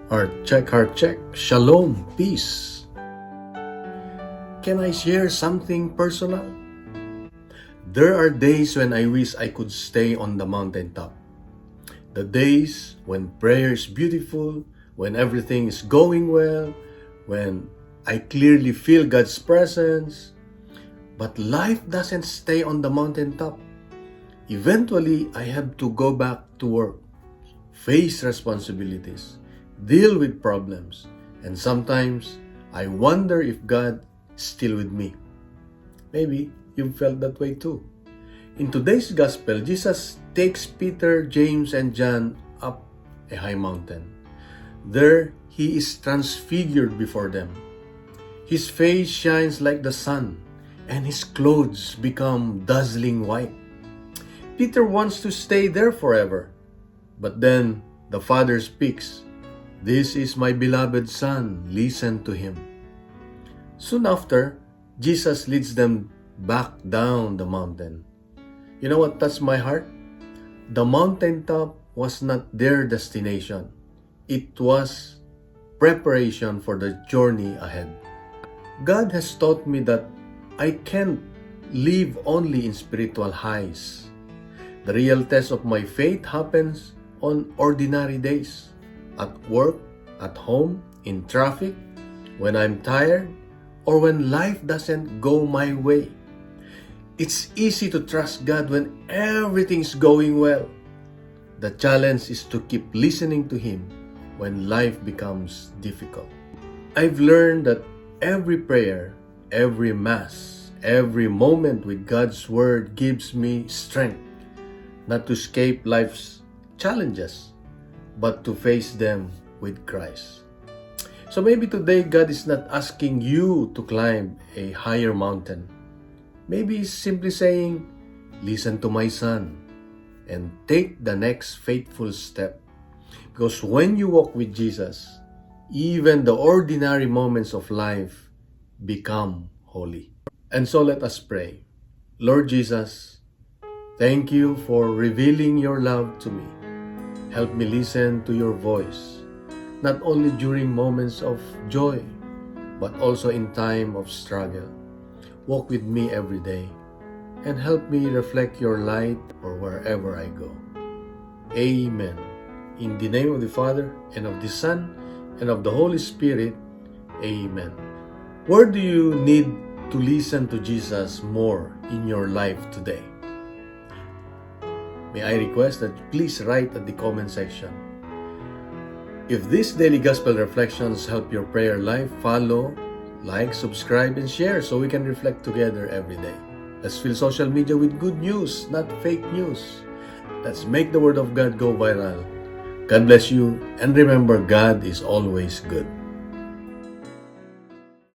Heart check. Shalom, peace. Can I share something personal? There are days when I wish I could stay on the mountaintop. The days when prayer is beautiful, when everything is going well, when I clearly feel God's presence. But life doesn't stay on the mountaintop. Eventually, I have to go back to work, face responsibilities, deal with problems, and sometimes I wonder if God is still with me. Maybe you've felt that way too. In today's gospel, Jesus takes Peter, James, and John up a high mountain. There, he is transfigured before them. His face shines like the sun, and his clothes become dazzling white. Peter wants to stay there forever, but then the Father speaks, "This is my beloved Son, listen to him." Soon after, Jesus leads them back down the mountain. You know what touched my heart? The mountaintop was not their destination. It was preparation for the journey ahead. God has taught me that I can't live only in spiritual highs. The real test of my faith happens on ordinary days, at work, at home, in traffic, when I'm tired, or when life doesn't go my way. It's easy to trust God when everything's going well. The challenge is to keep listening to Him when life becomes difficult. I've learned that every prayer, every mass, every moment with God's Word gives me strength, not to escape life's challenges, but to face them with Christ. So maybe today God is not asking you to climb a higher mountain. Maybe He's simply saying, "Listen to my son and take the next faithful step." Because when you walk with Jesus, even the ordinary moments of life become holy. And so let us pray. Lord Jesus, thank you for revealing your love to me. Help me listen to your voice, not only during moments of joy, but also in time of struggle. Walk with me every day and help me reflect your light or wherever I go. Amen. In the name of the Father, and of the Son, and of the Holy Spirit. Amen. Where do you need to listen to Jesus more in your life today? May I request that you please write at the comment section. If these daily gospel reflections help your prayer life, follow, like, subscribe, and share so we can reflect together every day. Let's fill social media with good news, not fake news. Let's make the Word of God go viral. God bless you, and remember, God is always good.